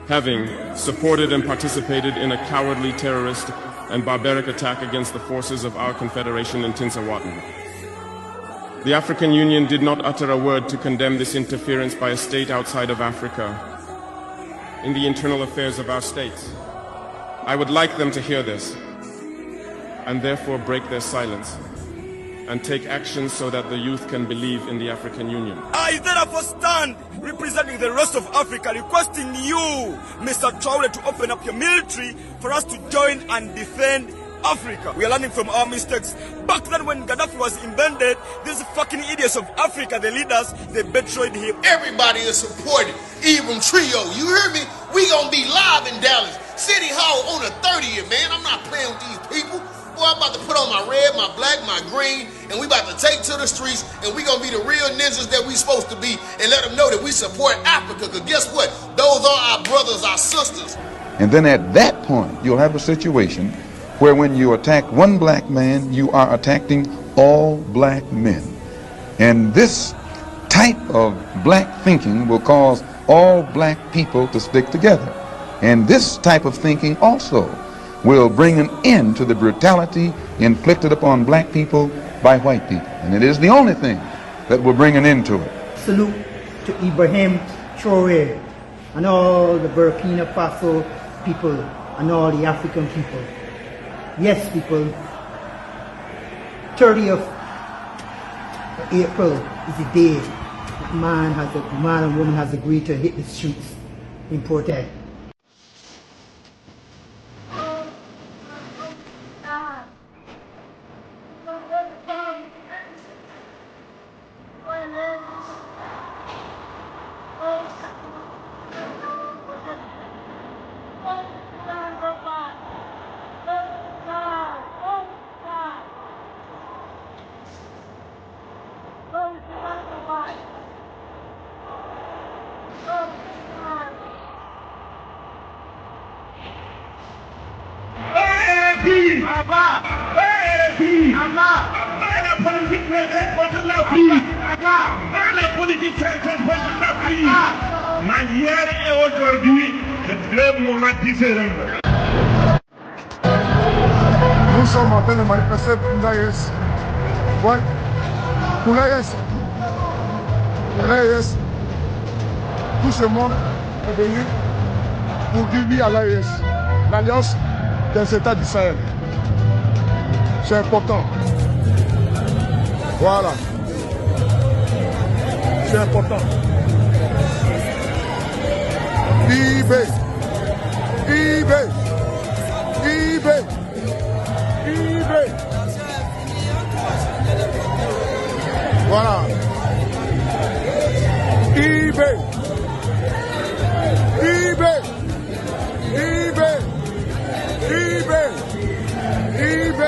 having supported and participated in a cowardly terrorist and barbaric attack against the forces of our Confederation in Tinsawatan. The African Union did not utter a word to condemn this interference by a state outside of Africa in the internal affairs of our states. I would like them to hear this and therefore break their silence and take action so that the youth can believe in the African Union. I therefore stand representing the rest of Africa, requesting you, Mr. TRAORE, to open up your military for us to join and defend Africa. We are learning from our mistakes. Back then when Gaddafi was invented, these fucking idiots of Africa, the leaders, they betrayed him. Everybody is supported. Even Trio, you hear me? We gonna be live in Dallas City Hall on the 30th, man. I'm not playing with these people. Boy, I'm about to put on my red, my black, my green, and we about to take to the streets, and we gonna be the real ninjas that we supposed to be, and let them know that we support Africa, because guess what? Those are our brothers, our sisters. And then at that point, you'll have a situation where when you attack one black man, you are attacking all black men. And this type of black thinking will cause all black people to stick together. And this type of thinking also will bring an end to the brutality inflicted upon black people by white people. And it is the only thing that will bring an end to it. Salute to IBRAHIM, TRAORE, and all the Burkina Faso people and all the African people. Yes, people, 30th of April is the day that man and woman has agreed to hit the streets in protest. Nous sommes en train de manifester pour l'AES. Ouais. Pour l'AES. Pour l'AES. Tout ce monde est venu pour dire oui à l'AES. L'Alliance des États d'Israël. C'est important. Voilà. C'est important. IB. IB. IB. IB. Voilà. IB. IB. IB. IB. IB.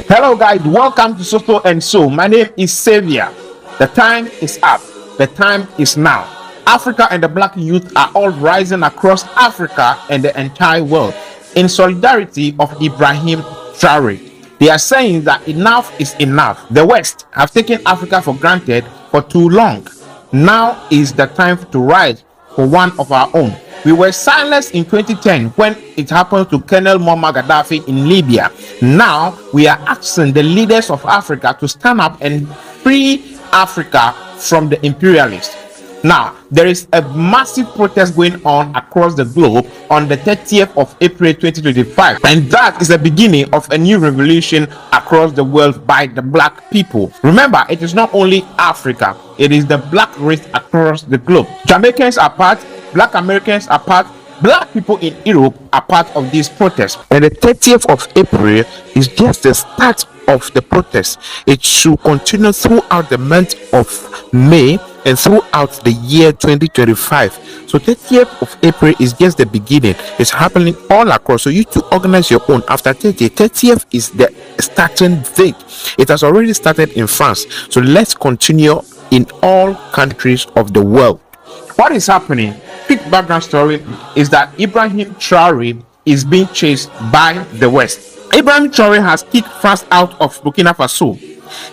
Hello guys, welcome to Soto and So. My name is Savior. The time is up. The time is now. Africa and the black youth are all rising across Africa and the entire world in solidarity of IBRAHIM TRAORE. They are saying that enough is enough. The West have taken Africa for granted for too long. Now is the time to rise for one of our own. We were silenced in 2010 when it happened to Colonel Muammar Gaddafi in Libya. Now we are asking the leaders of Africa to stand up and free Africa from the imperialists. Now, there is a massive protest going on across the globe on the 30th of April 2025, and that is the beginning of a new revolution across the world by the black people. Remember, it is not only Africa, it is the black race across the globe. Jamaicans are part, black Americans are part, black people in Europe are part of this protest. And the 30th of April is just the start of the protest. It should continue throughout the month of May and throughout the year 2025. So 30th of April is just the beginning. It's happening all across. So you to organize your own after 30th is the starting date. It has already started in France. So let's continue in all countries of the world. What is happening? Quick background story is that IBRAHIM TRAORE is being chased by the West. IBRAHIM TRAORE has kicked France out of Burkina Faso.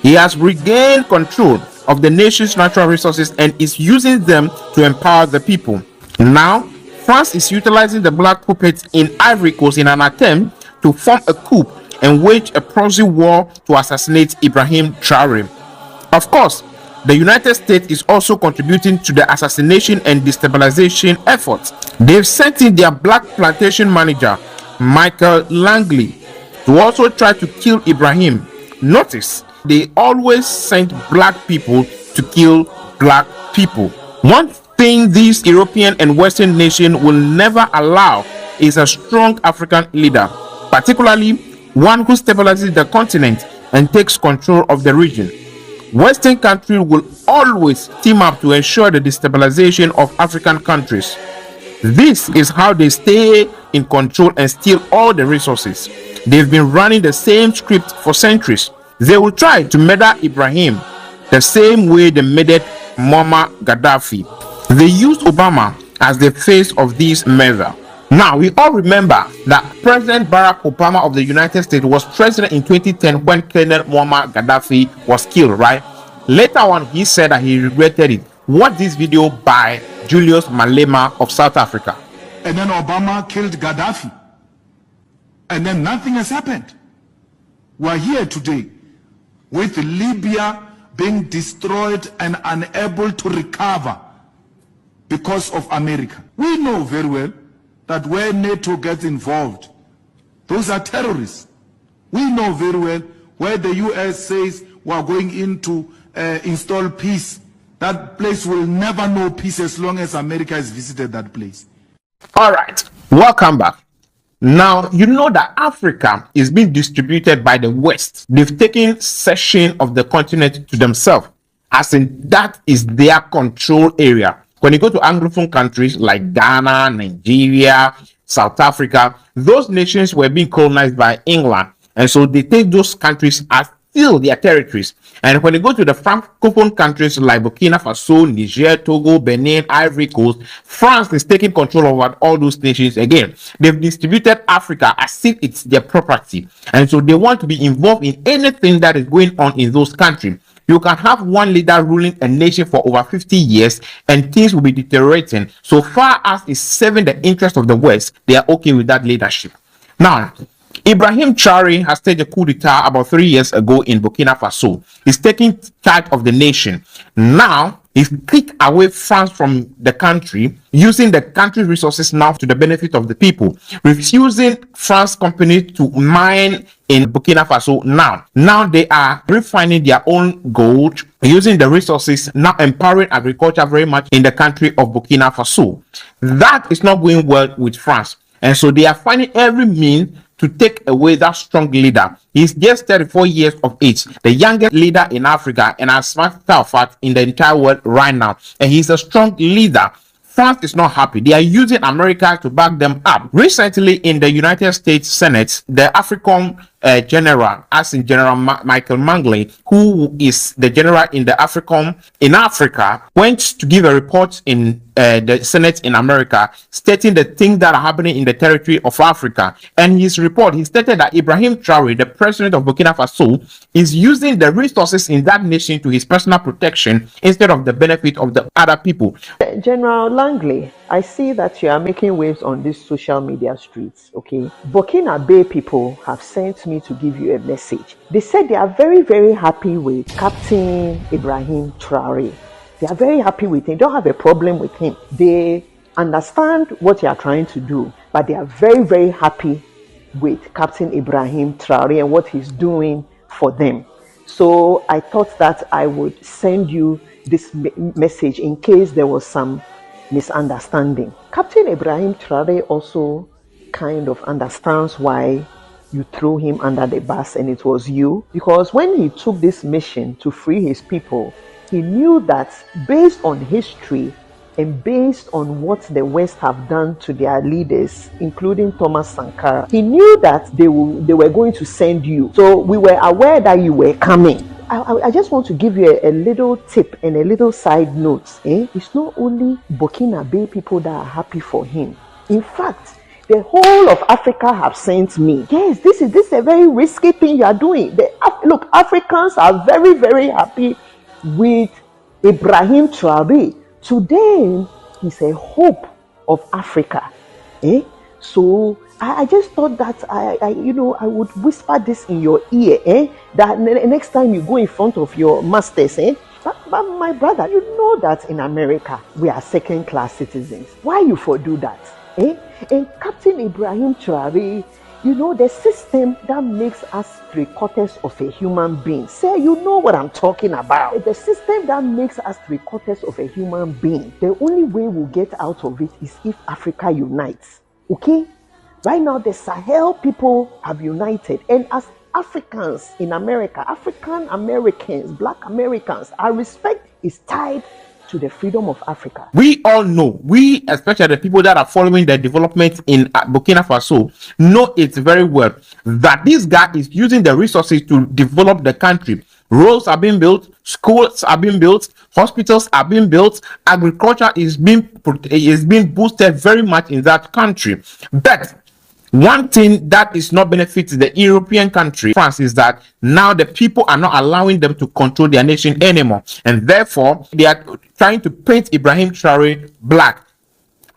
He has regained control of the nation's natural resources and is using them to empower the people. Now, France is utilizing the black puppets in Ivory Coast in an attempt to form a coup and wage a proxy war to assassinate Ibrahim Traore. Of course, the United States is also contributing to the assassination and destabilization efforts. They've sent in their black plantation manager, Michael Langley, to also try to kill Ibrahim. Notice, they always sent black people to kill black people. One thing these European and Western nations will never allow is a strong African leader, particularly one who stabilizes the continent and takes control of the region. Western countries will always team up to ensure the destabilization of African countries. This is how they stay in control and steal all the resources. They've been running the same script for centuries. They will try to murder Ibrahim the same way they murdered Muammar Gaddafi. They used Obama as the face of this murder. Now, we all remember that President Barack Obama of the United States was president in 2010 when Colonel Muammar Gaddafi was killed, right? Later on, he said that he regretted it. Watch this video by Julius Malema of South Africa. And then Obama killed Gaddafi. And then nothing has happened. We're here today with Libya being destroyed and unable to recover because of America. We know very well that where NATO gets involved, those are terrorists. We know very well where the US says we are going in to install peace. That place will never know peace as long as America has visited that place. All right, welcome back. Now, you know that Africa is being distributed by the West. They've taken section of the continent to themselves, as in that is their control area. When you go to Anglophone countries like Ghana, Nigeria, South Africa, those nations were being colonized by England. And so they take those countries as still their territories. And when you go to the Francophone countries like Burkina Faso, Niger, Togo, Benin, Ivory Coast, France is taking control over all those nations again. They've distributed Africa as if it's their property. And so they want to be involved in anything that is going on in those countries. You can have one leader ruling a nation for over 50 years and things will be deteriorating. So far as it's serving the interest of the West, they are okay with that leadership. Now, Ibrahim Traore has staged a coup d'etat about 3 years ago in Burkina Faso. He's taking charge of the nation. Now, he's kicked away France from the country, using the country's resources now to the benefit of the people, refusing France companies to mine in Burkina Faso now. Now they are refining their own gold, using the resources, now empowering agriculture very much in the country of Burkina Faso. That is not going well with France. And so they are finding every means to take away that strong leader. He's just 34 years of age, the youngest leader in Africa, and as matter of fact in the entire world right now. And he's a strong leader. France is not happy. They are using America to back them up. Recently, in the United States Senate, the African general, as in General Michael Langley, who is the general in the Africa, went to give a report in the Senate in America, stating the things that are happening in the territory of Africa. And his report, he stated that Ibrahim Traore, the president of Burkina Faso, is using the resources in that nation to his personal protection instead of the benefit of the other people. General Langley, I see that you are making waves on these social media streets, okay? Burkina Bay people have sent me to give you a message. They said they are very, very happy with Captain Ibrahim Traore. They are very happy with him. They don't have a problem with him. They understand what you are trying to do, but they are very, very happy with Captain Ibrahim Traore and what he's doing for them. So I thought that I would send you this message in case there was some misunderstanding. Captain Ibrahim Traore also kind of understands why you threw him under the bus, and it was you, because when he took this mission to free his people, he knew that based on history and based on what the West have done to their leaders, including Thomas Sankara, he knew that they were going to send you. So we were aware that you were coming. I just want to give you a little tip and a little side note. It's not only Burkina Bay people that are happy for him. In fact, the whole of Africa have sent me. Yes, this is a very risky thing you are doing. Look, Africans are very, very happy with Ibrahim Traore. To them, he's a hope of Africa. So I just thought that I would whisper this in your ear, that next time you go in front of your masters, But my brother, you know that in America we are second-class citizens. Why you for do that? And Captain Ibrahim Traore, the system that makes us three-quarters of a human being. Say, you know what I'm talking about. The system that makes us three-quarters of a human being. The only way we'll get out of it is if Africa unites. Okay? Right now, the Sahel people have united. And as Africans in America, African Americans, Black Americans, our respect is tied to the freedom of Africa. We all know, especially the people that are following the development in Burkina Faso, know it very well that this guy is using the resources to develop the country. Roads are being built, schools are being built, hospitals are being built, agriculture is being boosted very much in that country. But one thing that is not benefiting the European country, France, is that now the people are not allowing them to control their nation anymore. And therefore, they are trying to paint Ibrahim Traore black.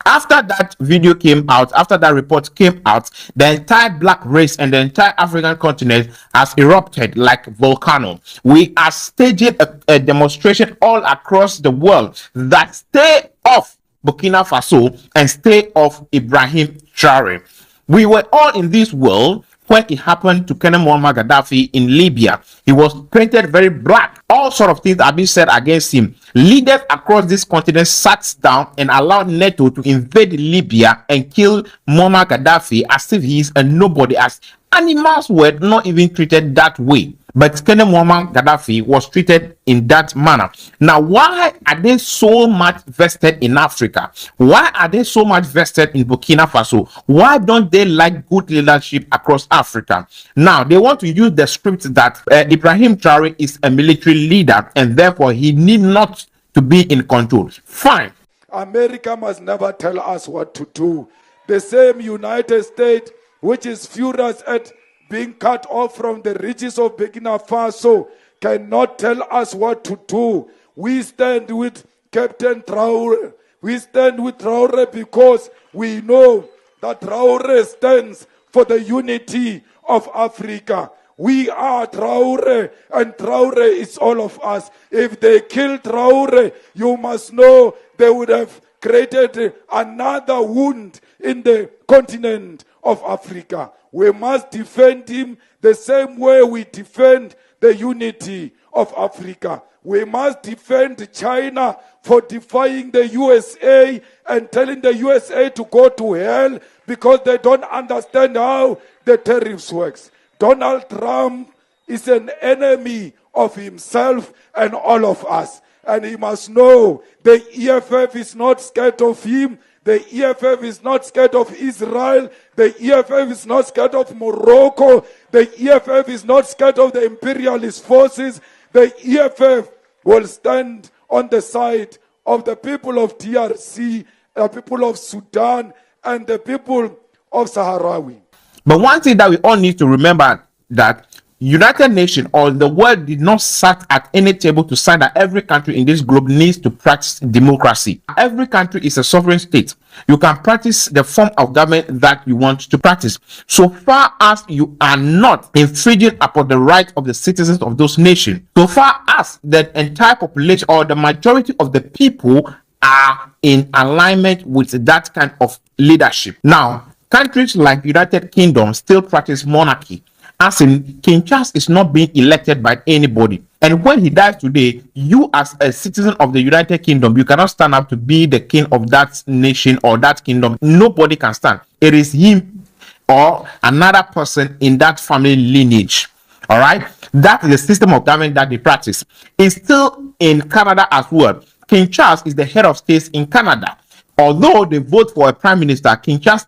After that video came out, after that report came out, the entire black race and the entire African continent has erupted like a volcano. We are staging a demonstration all across the world that stay off Burkina Faso and stay off Ibrahim Traore. We were all in this world when it happened to Colonel Muammar Gaddafi in Libya. He was painted very black. All sort of things are being said against him. Leaders across this continent sat down and allowed NATO to invade Libya and kill Muammar Gaddafi as if he is a nobody, as animals were not even treated that way. But Colonel Muammar Gaddafi was treated in that manner. Now, why are they so much vested in Africa? Why are they so much vested in Burkina Faso? Why don't they like good leadership across Africa? Now, they want to use the script that Ibrahim Traore is a military leader and therefore he need not to be in control. Fine. America must never tell us what to do. The same United States, which is furious at being cut off from the riches of Burkina Faso, cannot tell us what to do. We stand with Captain Traore. We stand with Traore because we know that Traore stands for the unity of Africa. We are Traore, and Traore is all of us. If they kill Traore, you must know they would have created another wound in the continent of Africa. We must defend him the same way we defend the unity of Africa. We must defend China for defying the USA and telling the USA to go to hell because they don't understand how the tariffs works. Donald Trump is an enemy of himself and all of us. And he must know the EFF is not scared of him. The EFF is not scared of Israel. The EFF is not scared of Morocco. The EFF is not scared of the imperialist forces. The EFF will stand on the side of the people of DRC, the people of Sudan, and the people of Sahrawi. But one thing that we all need to remember, that United Nations or the world did not sit at any table to sign that every country in this globe needs to practice democracy. Every country is a sovereign state. You can practice the form of government that you want to practice, so far as you are not infringing upon the rights of the citizens of those nations, so far as the entire population or the majority of the people are in alignment with that kind of leadership. Now, countries like United Kingdom still practice monarchy, as in King Charles is not being elected by anybody. And when he dies today, you as a citizen of the United Kingdom, you cannot stand up to be the king of that nation or that kingdom. Nobody can stand. It is him or another person in that family lineage. All right? That is the system of government that they practice. It's still in Canada as well. King Charles is the head of state in Canada. Although they vote for a prime minister, King Charles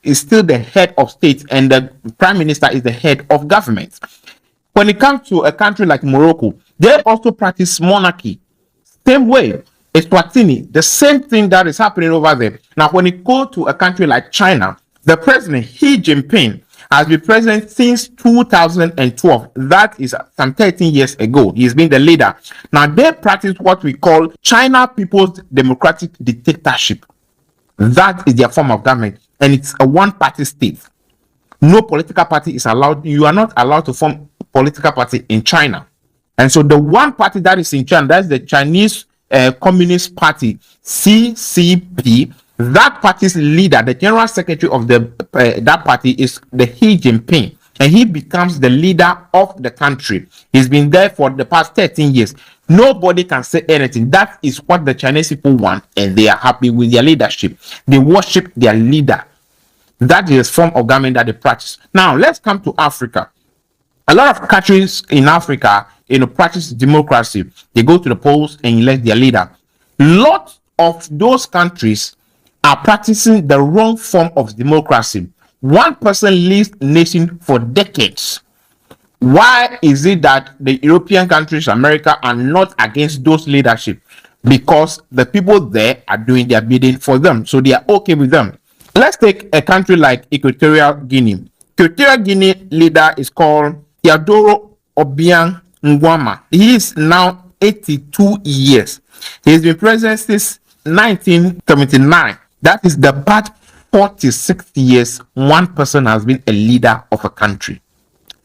is still the head of state, and the prime minister is the head of government. When it comes to a country like Morocco, they also practice monarchy. Same way, Eswatini, the same thing that is happening over there. Now, when you go to a country like China, the president, Xi Jinping, has been president since 2012. That is some 13 years ago. He's been the leader. Now, they practice what we call China People's Democratic Dictatorship. That is their form of government, and it's a one-party state. No political party is allowed. You are not allowed to form a political party in China. And so the one party that is in China, that's the Chinese Communist Party, CCP. That party's leader, the general secretary of that party, is the Xi Jinping, and he becomes the leader of the country. He's been there for the past 13 years. Nobody can say anything. That is what the Chinese people want, and they are happy with their leadership. They worship their leader. That is a form of government that they practice. Now, let's come to Africa. A lot of countries in Africa, practice democracy. They go to the polls and elect their leader. Lots of those countries are practicing the wrong form of democracy. One person leads a nation for decades. Why is it that the European countries, America, are not against those leadership? Because the people there are doing their bidding for them, so they are okay with them. Let's take a country like Equatorial Guinea. Equatorial Guinea leader is called Teodoro Obiang Nguema. He is now 82 years. He's been president since 1979. That is the past 46 years, one person has been a leader of a country,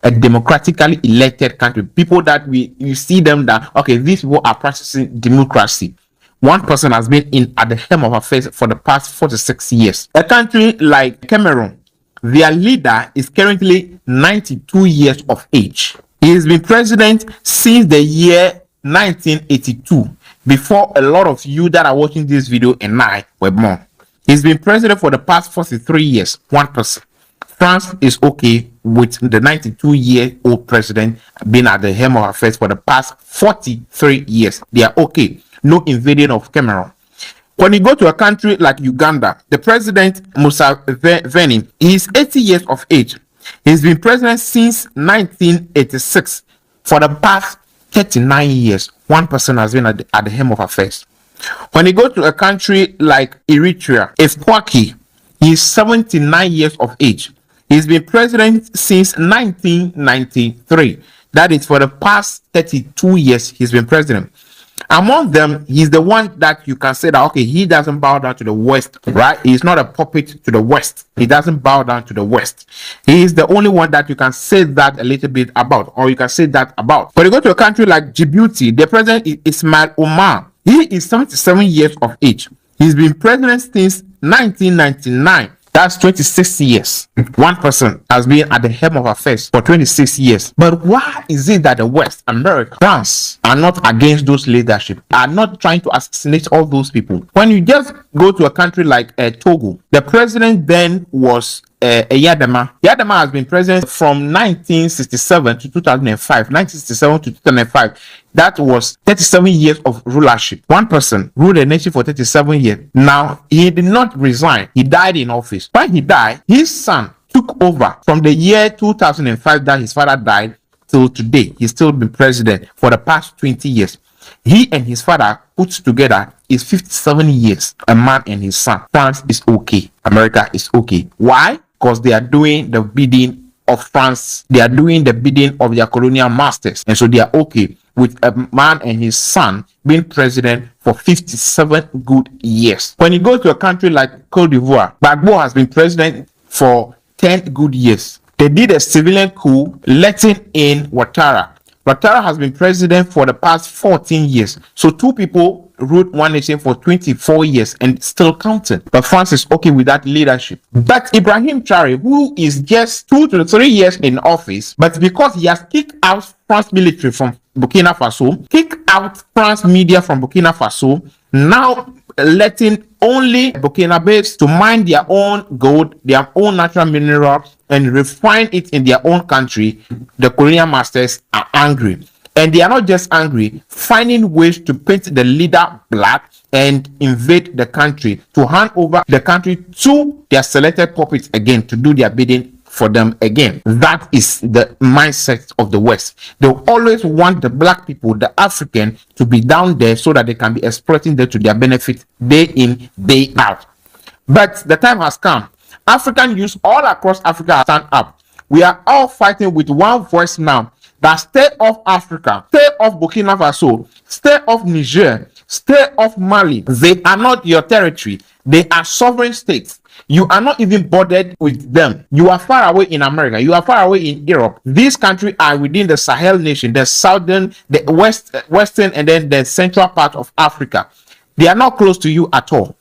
a democratically elected country. People that you see them that, okay, these people are practicing democracy. One person has been at the helm of affairs for the past 46 years. A country like Cameroon, their leader is currently 92 years of age. He has been president since the year 1982, before a lot of you that are watching this video and I were born. He's been president for the past 43 years, one person. France is okay with the 92-year-old president being at the helm of affairs for the past 43 years. They are okay. No invading of Cameroon. When you go to a country like Uganda, the president, Museveni, he is 80 years of age. He's been president since 1986. For the past 39 years, one person has been at the helm of affairs. When you go to a country like Eritrea, Efwaki, he is 79 years of age. He's been president since 1993. That is for the past 32 years he's been president. Among them, he's the one that you can say that, okay, he doesn't bow down to the West, right? He's not a puppet to the West. He doesn't bow down to the West. He is the only one that you can say that a little bit about, or you can say that about. But you go to a country like Djibouti, the president is Ismail Omar. He is 77 years of age. He's been president since 1999. That's 26 years. One person has been at the helm of affairs for 26 years. But why is it that the West, America, France are not against those leadership, are not trying to assassinate all those people? When you just go to a country like Togo, the president then was Yadema. Yadema has been president from 1967 to 2005. 1967 to 2005. That was 37 years of rulership. One person ruled the nation for 37 years. Now, he did not resign. He died in office. When he died, his son took over from the year 2005 that his father died till today. He's still been president for the past 20 years. He and his father put together is 57 years. A man and his son. France is okay. America is okay. Why? Because they are doing the bidding of France. They are doing the bidding of their colonial masters. And so they are okay with a man and his son being president for 57 good years. When you go to a country like Cote d'Ivoire, Gbagbo has been president for 10 good years. They did a civilian coup, letting in Ouattara. Ouattara has been president for the past 14 years. So two people ruled one nation for 24 years and still counting. But France is okay with that leadership. But IBRAHIM Traore, who is just 2 to 3 years in office, but because he has kicked out France military from Burkina Faso, kicked out France media from Burkina Faso, now letting only Burkinabés to mine their own gold, their own natural minerals, and refine it in their own country, the colonial masters are angry. And they are not just angry, finding ways to paint the leader black and invade the country, to hand over the country to their selected puppets again, to do their bidding for them again. That is the mindset of the West. They always want the black people, the African, to be down there so that they can be exploiting them to their benefit day in, day out. But the time has come. African youth all across Africa stand up. We are all fighting with one voice now, that stay off Africa, stay off Burkina Faso, stay off Niger, stay off Mali. They are not your territory. They are sovereign states. You are not even bothered with them. You are far away in America. You are far away in Europe. These countries are within the Sahel nation, the southern, the western, and then the central part of Africa. They are not close to you at all.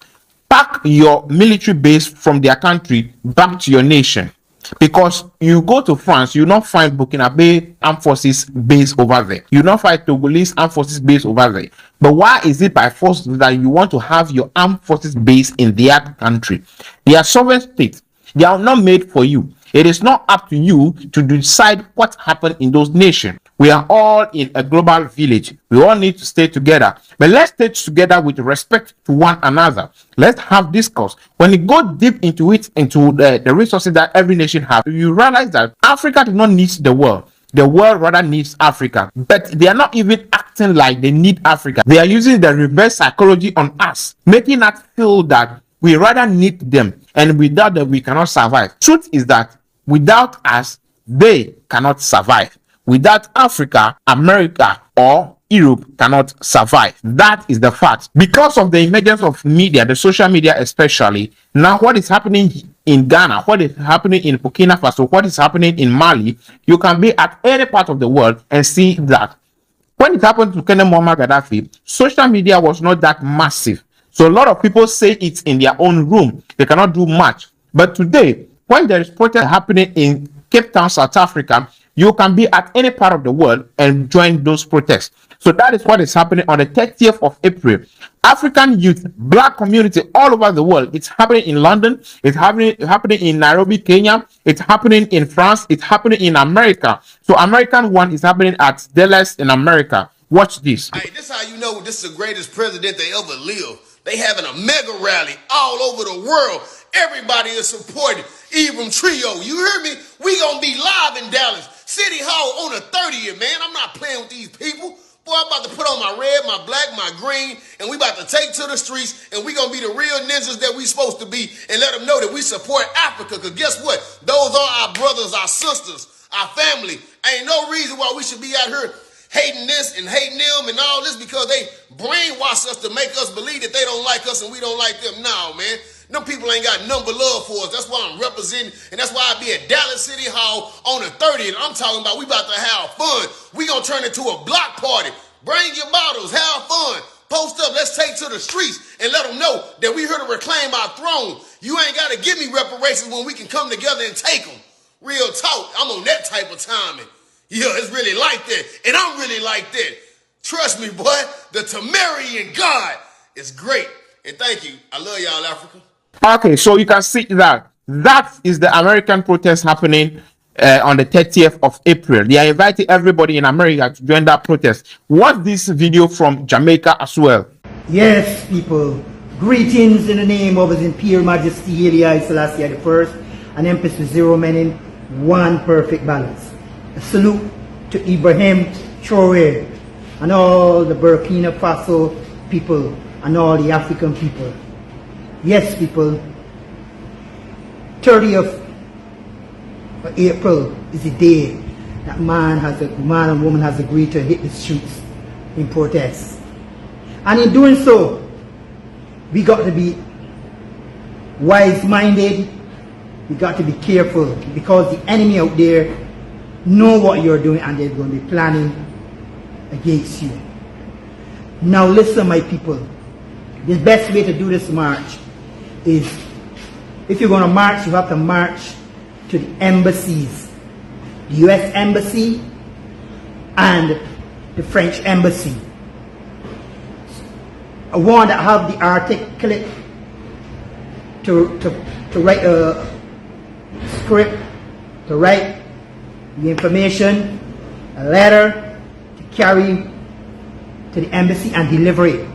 Pack your military base from their country back to your nation. Because you go to France, you not find Burkinabe armed forces base over there. You not find Togolese armed forces base over there. But why is it by force that you want to have your armed forces base in their country? They are sovereign states. They are not made for you. It is not up to you to decide what happened in those nations. We are all in a global village. We all need to stay together. But let's stay together with respect to one another. Let's have discourse. When you go deep into it, into the resources that every nation has, you realize that Africa does not need the world. The world rather needs Africa. But they are not even acting like they need Africa. They are using the reverse psychology on us, making us feel that we rather need them, and without them we cannot survive. Truth is that without us, they cannot survive. Without Africa, America or Europe cannot survive. That is the fact. Because of the emergence of media, the social media especially, now what is happening in Ghana, what is happening in Burkina Faso, what is happening in Mali, you can be at any part of the world and see that. When it happened to Colonel Muammar Gaddafi, social media was not that massive. So a lot of people say it's in their own room. They cannot do much. But today, when there is protest happening in Cape Town, South Africa, you can be at any part of the world and join those protests. So that is what is happening on the 30th of April. African youth, black community all over the world. It's happening in London. It's happening in Nairobi, Kenya. It's happening in France. It's happening in America. So American one is happening at Dallas in America. Watch this. Hey, this is how you know this is the greatest president they ever lived. They having a mega rally all over the world. Everybody is supporting IBRAHIM Trio. You hear me? We gonna be live in Dallas City Hall on the 30th, man. I'm not playing with these people. Boy, I'm about to put on my red, my black, my green, and we about to take to the streets, and we gonna be the real ninjas that we supposed to be, and let them know that we support Africa. Because guess what? Those are our brothers, our sisters, our family. Ain't no reason why we should be out here hating this and hating them and all this because they brainwash us to make us believe that they don't like us and we don't like them. No, man. Them people ain't got none but love for us. That's why I'm representing, and that's why I be at Dallas City Hall on the 30th. I'm talking about we about to have fun. We gonna turn it to a block party. Bring your bottles, have fun. Post up, let's take to the streets and let them know that we here to reclaim our throne. You ain't gotta give me reparations when we can come together and take them. Real talk, I'm on that type of timing. Yeah, it's really like that, and I'm really like that. Trust me, boy, the Tamarian God is great. And thank you. I love y'all, Africa. Okay, so you can see that is the American protest happening on the 30th of April. They are inviting everybody in America to join that protest. Watch this video from Jamaica as well. Yes, people. Greetings in the name of His Imperial Majesty Haile Selassie I, and Empress with zero meaning, one perfect balance. A salute to IBRAHIM, TRAORE, and all the Burkina Faso people and all the African people. Yes, people, 30th of April is the day that man and woman has agreed to hit the streets in protest. And in doing so, we got to be wise-minded. We got to be careful because the enemy out there know what you're doing and they're going to be planning against you. Now listen, my people. The best way to do this march is, if you're going to march, you have to march to the embassies, the US Embassy and the French Embassy. I want to have the articulate to write a script, to write the information, a letter to carry to the embassy and deliver it.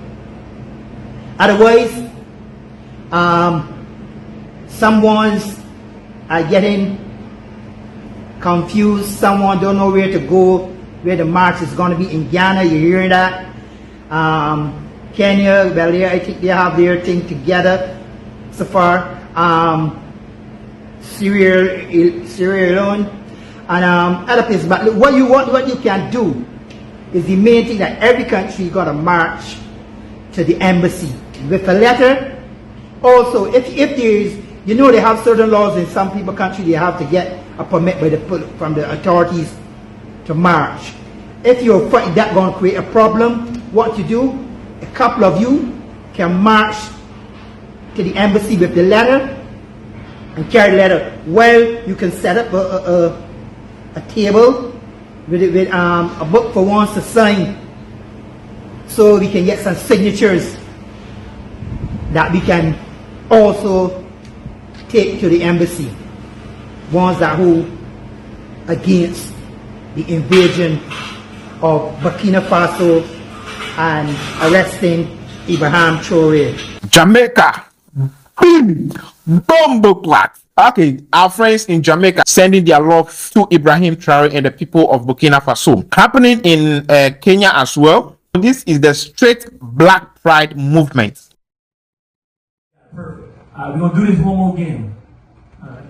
Otherwise, someone's are getting confused. Someone don't know where to go, where the march is going to be. In Ghana, you're hearing that. Kenya, well, I think they have their thing together so far. Sierra Leone, and other places. But what you can do is the main thing, that every country got to march to the embassy with a letter. Also, if there is, you know, they have certain laws in some people country, they have to get a permit from the authorities to march. If you're afraid that going to create a problem, what you do, a couple of you can march to the embassy with the letter and carry the letter. Well, you can set up a table with a book for ones to sign, so we can get some signatures that we can also take to the embassy, ones that who against the invasion of Burkina Faso and arresting IBRAHIM TRAORE. Jamaica, bomboclat. Okay, our friends in Jamaica sending their love to IBRAHIM TRAORE and the people of Burkina Faso. Happening in Kenya as well. This is the straight Black Pride movement. Perfect. We're going to do this one more game. All right.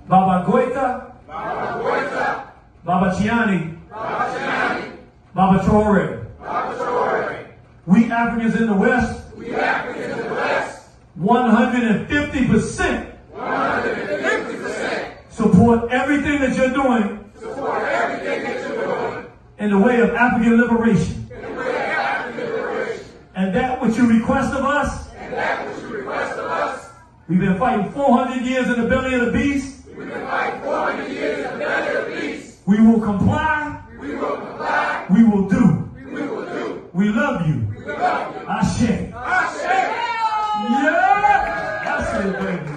Baba Goita. Baba Goita. Baba Chiani. Baba Chiani. Baba TRAORE. Baba TRAORE. We Africans in the West. We Africans in the West. 150%. 150%. Support everything that you're doing. Support everything that you're doing. In the way of African liberation. In the way of African liberation. And that which you request of us. And that which you request of us. We've been fighting 400 years in the belly of the beast. We've been fighting 400 years in the belly of the beast. We will comply. We will comply. We will do. We will do. We love you. We love you. Ashe. Ashe. Yeah. Ashe, baby.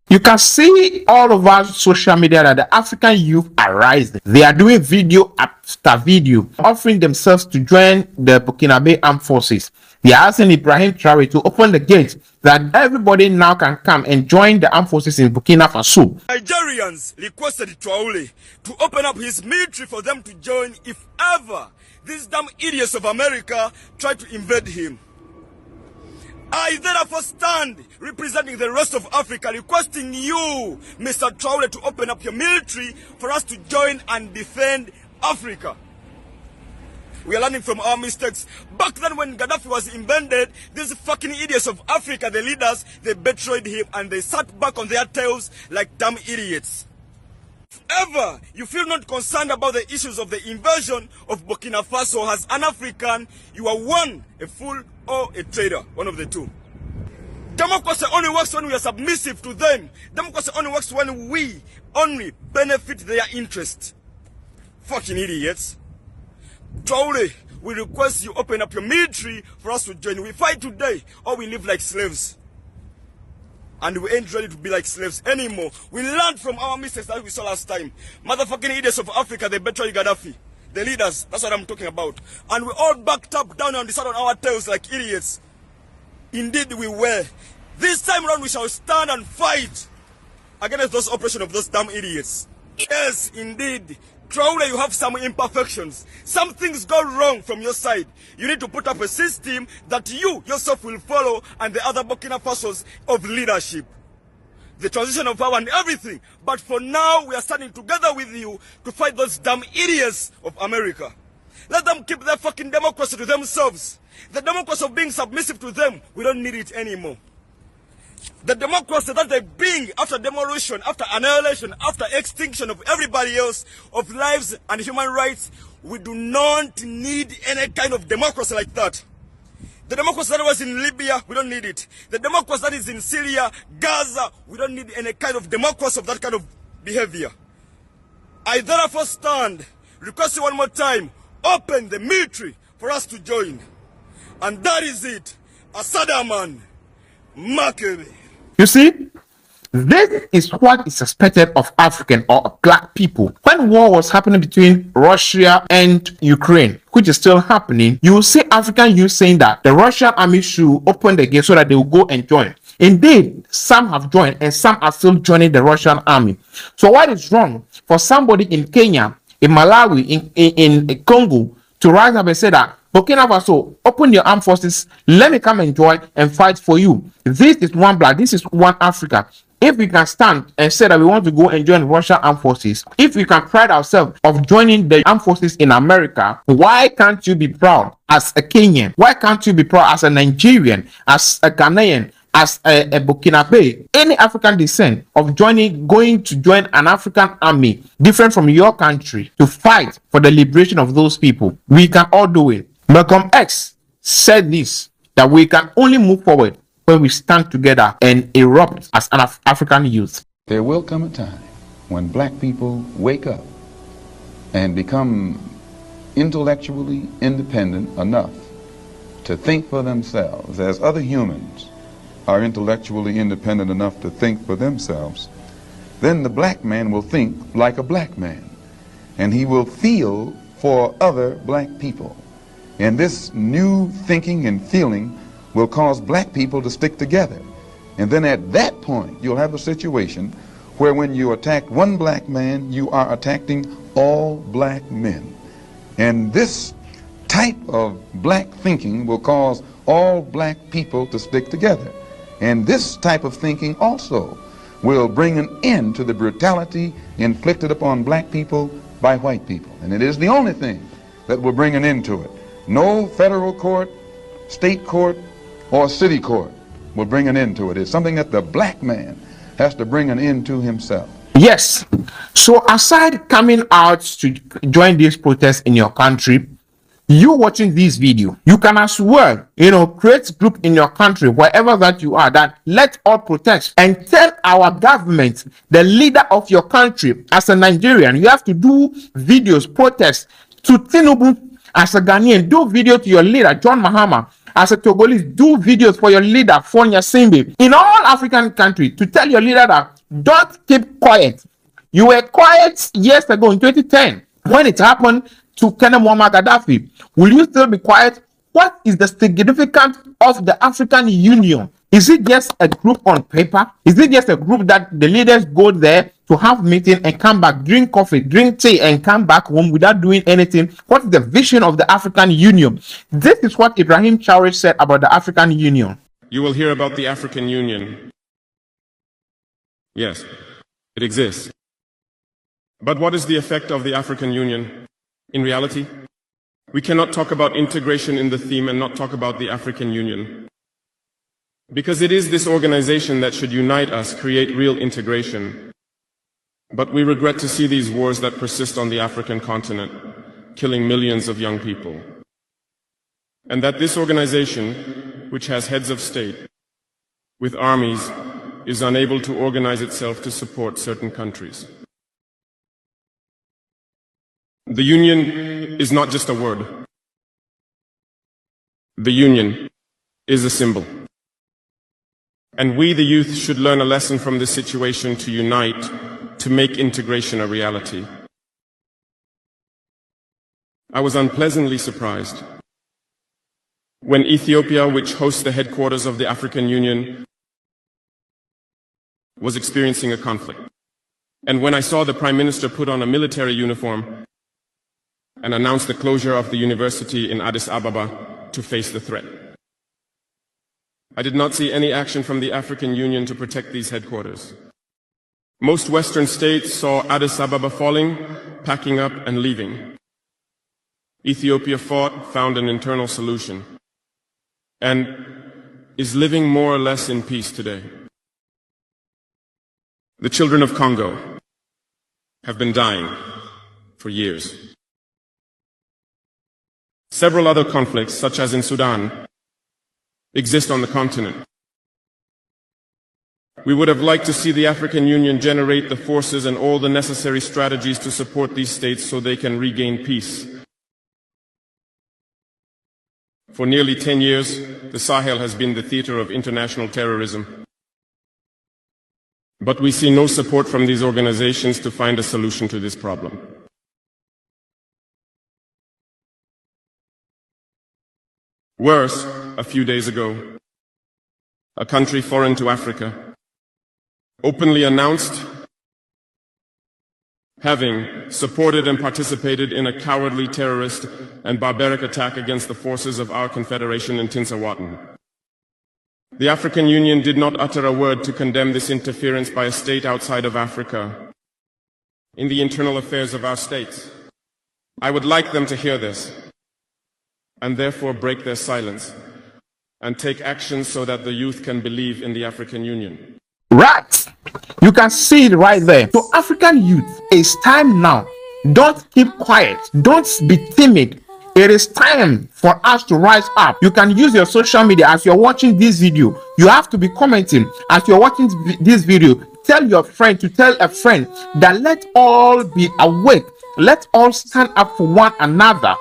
You can see all over social media that the African youth are rising. They are doing video after video, offering themselves to join the Burkinabe armed forces. They are asking IBRAHIM TRAORE to open the gate that everybody now can come and join the armed forces in Burkina Faso. Nigerians requested Traore to open up his military for them to join if ever these damn idiots of America try to invade him. I therefore stand representing the rest of Africa, requesting you, Mr. Traore, to open up your military for us to join and defend Africa. We are learning from our mistakes. Back then when Gaddafi was invaded, these fucking idiots of Africa, the leaders, they betrayed him and they sat back on their tails like damn idiots. If ever you feel not concerned about the issues of the invasion of Burkina Faso as an African, you are one, a fool or a traitor, one of the two. Democracy only works when we are submissive to them. Democracy only works when we only benefit their interest. Fucking idiots. Traore, we request you open up your military for us to join. We fight today or we live like slaves. And we ain't ready to be like slaves anymore. We learned from our mistakes that we saw last time. Motherfucking idiots of Africa, they betrayed Gaddafi. The leaders, that's what I'm talking about. And we all backed up down and sat on our tails like idiots. Indeed we were. This time around we shall stand and fight against those oppression of those damn idiots. Yes, indeed. Traore, you have some imperfections. Some things go wrong from your side. You need to put up a system that you yourself will follow and the other Burkina Fasos of leadership. The transition of power and everything. But for now, we are standing together with you to fight those damn idiots of America. Let them keep their fucking democracy to themselves. The democracy of being submissive to them, we don't need it anymore. The democracy that they bring after demolition, after annihilation, after extinction of everybody else, of lives and human rights, we do not need any kind of democracy like that. The democracy that was in Libya, we don't need it. The democracy that is in Syria, Gaza, we don't need any kind of democracy of that kind of behavior. I therefore stand, request you one more time, open the military for us to join. And that is it. Asadaman Makere. You see, this is what is expected of African or black people. When war was happening between Russia and Ukraine, which is still happening, you will see African youth saying that the Russian army should open the gate so that they will go and join. Indeed, some have joined and some are still joining the Russian army. So what is wrong for somebody in Kenya, in Malawi, in Congo to rise up and say that Burkina Faso, open your armed forces, let me come and join and fight for you. This is one blood, this is one Africa. if we can stand and say that we want to go and join Russian armed forces, if we can pride ourselves of joining the armed forces in America, why can't you be proud as a Kenyan? Why can't you be proud as a Nigerian, as a Ghanaian, as a Burkinabe, any African descent of going to join an African army different from your country to fight for the liberation of those people? We can all do it. Malcolm X said this, that we can only move forward when we stand together and erupt as an African youth. There will come a time when black people wake up and become intellectually independent enough to think for themselves, as other humans are intellectually independent enough to think for themselves. Then the black man will think like a black man, and he will feel for other black people. And this new thinking and feeling will cause black people to stick together. And then at that point, you'll have a situation where when you attack one black man, you are attacking all black men. And this type of black thinking will cause all black people to stick together. And this type of thinking also will bring an end to the brutality inflicted upon black people by white people. And it is the only thing that will bring an end to it. No federal court, state court, or city court will bring an end to it. It's something that the black man has to bring an end to himself. Yes. So aside coming out to join these protests in your country, you watching this video, you can as well, create group in your country, wherever that you are, that let all protest and tell our government, the leader of your country, as a Nigerian, you have to do videos, protests to Tinubu. As a Ghanaian, do video to your leader, John Mahama. As a Togolese, do videos for your leader, Fonya Simbe. In all African countries, to tell your leader that don't keep quiet. You were quiet years ago in 2010 when it happened to Colonel Muammar Gaddafi. Will you still be quiet? What is the significance of the African Union? Is it just a group on paper? Is it just a group that the leaders go there to have meeting and come back, drink coffee, drink tea, and come back home without doing anything? What is the vision of the African Union? This is what IBRAHIM TRAORE said about the African Union. You will hear about the African Union. Yes, it exists. But what is the effect of the African Union in reality? We cannot talk about integration in the theme and not talk about the African Union. Because it is this organization that should unite us, create real integration. But we regret to see these wars that persist on the African continent, killing millions of young people. And that this organization, which has heads of state, with armies, is unable to organize itself to support certain countries. The Union is not just a word. The Union is a symbol. And we, the youth, should learn a lesson from this situation to unite, to make integration a reality. I was unpleasantly surprised when Ethiopia, which hosts the headquarters of the African Union, was experiencing a conflict. And when I saw the Prime Minister put on a military uniform and announce the closure of the university in Addis Ababa to face the threat. I did not see any action from the African Union to protect these headquarters. Most Western states saw Addis Ababa falling, packing up and leaving. Ethiopia fought, found an internal solution, and is living more or less in peace today. The children of Congo have been dying for years. Several other conflicts, such as in Sudan, exist on the continent. We would have liked to see the African Union generate the forces and all the necessary strategies to support these states so they can regain peace. For nearly 10 years, the Sahel has been the theater of international terrorism. But we see no support from these organizations to find a solution to this problem. Worse, a few days ago, a country foreign to Africa openly announced having supported and participated in a cowardly terrorist and barbaric attack against the forces of our confederation in Tinsawatan. The African Union did not utter a word to condemn this interference by a state outside of Africa in the internal affairs of our states. I would like them to hear this and therefore break their silence and take action so that the youth can believe in the African Union. Right. You can see it right there. So African youth, it's time now. Don't keep quiet. Don't be timid. It is time for us to rise up. You can use your social media as you're watching this video. You have to be commenting as you're watching this video. Tell your friend to tell a friend that let all be awake. Let all stand up for one another.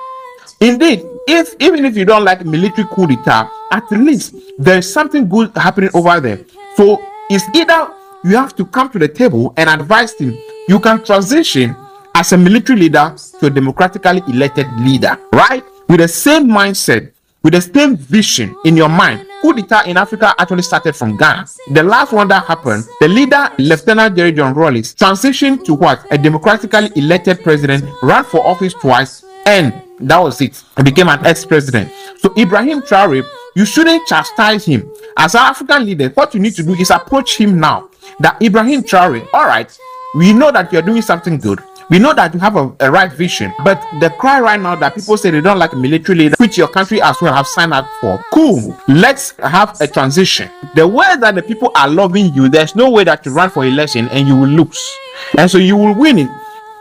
Indeed, even if you don't like military coup d'etat, at least there's something good happening over there. So it's either you have to come to the table and advise him. You can transition as a military leader to a democratically elected leader, right? With the same mindset, with the same vision in your mind. Coup d'etat in Africa actually started from Ghana. The last one that happened, the leader, Lieutenant Jerry John Rawlings, transitioned to what? A democratically elected president, ran for office twice, and that was it. He became an ex-president. So Ibrahim Traore, you shouldn't chastise him. As an African leader, what you need to do is approach him now. That Ibrahim Traore, all right, we know that you're doing something good. We know that you have a right vision, but the cry right now that people say they don't like a military leader, which your country as well have signed up for. Cool. Let's have a transition. The way that the people are loving you, there's no way that you run for election and you will lose. And so you will win it.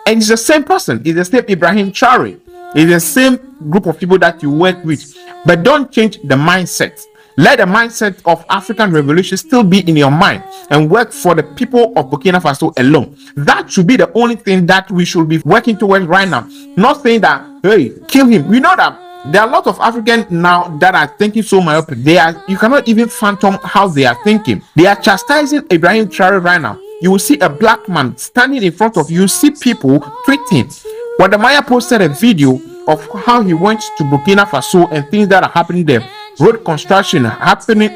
And it's the same person. It's the same Ibrahim Traore. It's the same group of people that you work with. But don't change the mindset. Let the mindset of African revolution still be in your mind and work for the people of Burkina Faso alone. That should be the only thing that we should be working towards right now. Not saying that, hey, kill him. We know that there are a lot of Africans now that are thinking so myopic. You cannot even fathom how they are thinking. They are chastising Ibrahim Traore right now. You will see a black man standing in front of you. You see people tweeting. Wadamaya posted a video of how he went to Burkina Faso and things that are happening there. Road construction happening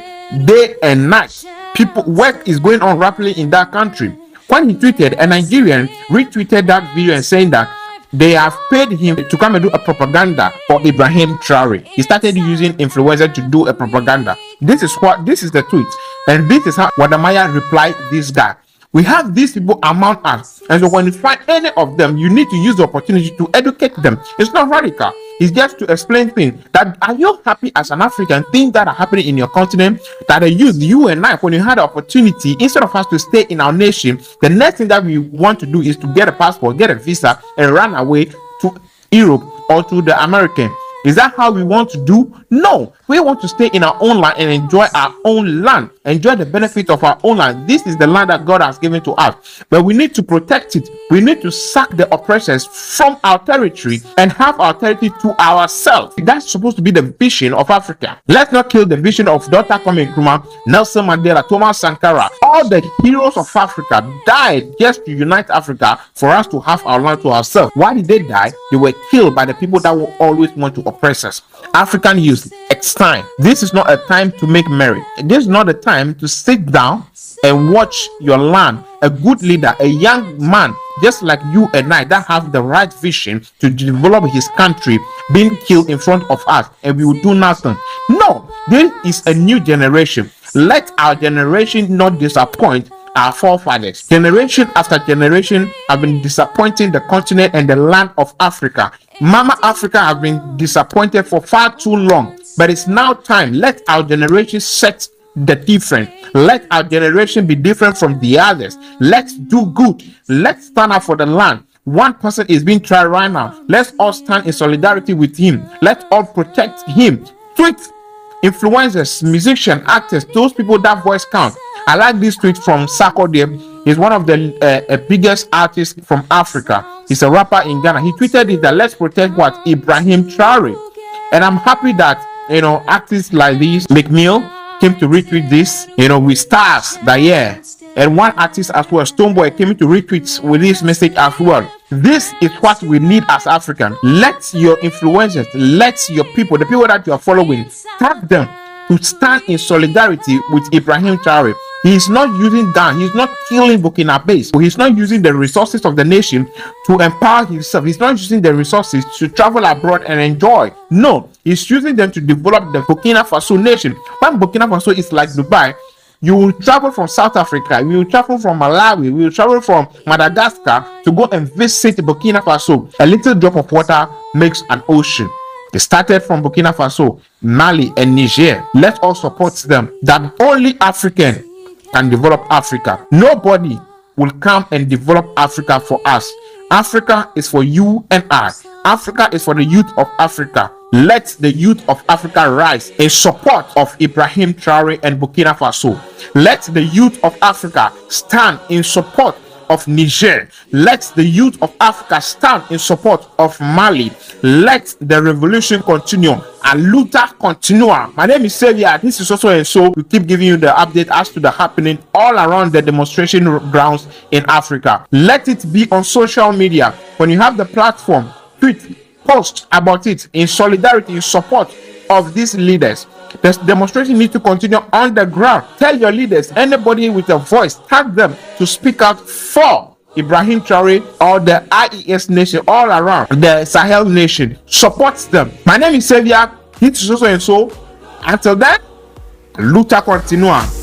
day and night. People, work is going on rapidly in that country. When he tweeted, a Nigerian retweeted that video and saying that they have paid him to come and do a propaganda for Ibrahim Traore. He started using influencers to do a propaganda. This is the tweet, and this is how Wadamaya replied this guy. We have these people among us, and so when you find any of them, you need to use the opportunity to educate them. It's not radical. It's just to explain things. That are you happy as an African? Things that are happening in your continent, that the youth, you and I, when you had the opportunity, instead of us to stay in our nation, the next thing that we want to do is to get a passport, get a visa, and run away to Europe or to the American. Is that how we want to do? No, we want to stay in our own land and enjoy our own land, enjoy the benefit of our own land. This is the land that God has given to us, but we need to protect it. We need to sack the oppressors from our territory and have our territory to ourselves. That's supposed to be the vision of Africa. Let's not kill the vision of Dr. Kwame Nkrumah, Nelson Mandela, Thomas Sankara. All the heroes of Africa died just to unite Africa for us to have our land to ourselves. Why did they die? They were killed by the people that will always want to oppress us. African youth, it's time. This is not a time to make merry. This is not a time to sit down and watch your land. A good leader, a young man just like you and I that have the right vision to develop his country being killed in front of us, and we will do nothing. No, this is a new generation. Let our generation not disappoint our forefathers. Generation after generation have been disappointing the continent and the land of Africa. Mama Africa have been disappointed for far too long, but it's now time. Let our generation set the different. Let our generation be different from the others. Let's do good. Let's stand up for the land. One person is being tried right now. Let's all stand in solidarity with him. Let's all protect him. Tweet influencers, musicians, actors, those people that voice count. I like this tweet from Sarkodie. He's one of the biggest artists from Africa. He's a rapper in Ghana. He tweeted it that let's protect what? Ibrahim Traore. And I'm happy that, artists like this, McNeil, came to retweet this, with stars that year. And one artist as well, Stoneboy, came to retweet with this message as well. This is what we need as Africans. Let your influencers, let your people, the people that you are following, tag them to stand in solidarity with Ibrahim Traore. He's not using that. He's not killing Burkinabés. He's not using the resources of the nation to empower himself. He's not using the resources to travel abroad and enjoy. No, he's using them to develop the Burkina Faso nation. When Burkina Faso is like Dubai, you will travel from South Africa, you will travel from Malawi, you will travel from Madagascar to go and visit Burkina Faso. A little drop of water makes an ocean. They started from Burkina Faso, Mali, and Niger. Let us support them. That only African can develop Africa. Nobody will come and develop Africa for us. Africa is for you and I. Africa is for the youth of Africa. Let the youth of Africa rise in support of Ibrahim Traore and Burkina Faso. Let the youth of Africa stand in support of Niger. Let the youth of Africa stand in support of Mali. Let the revolution continue and luta continua. My name is Xavier. This is also and so we keep giving you the update as to the happening all around the demonstration grounds in Africa. Let it be on social media. When you have the platform, tweet, post about it in solidarity, in support of these leaders. The demonstration needs to continue on the ground. Tell your leaders, anybody with a voice, tag them to speak out for Ibrahim Traore or the IES nation all around the Sahel nation. Support them. My name is Xavier. This is also and so. Until then, luta continua.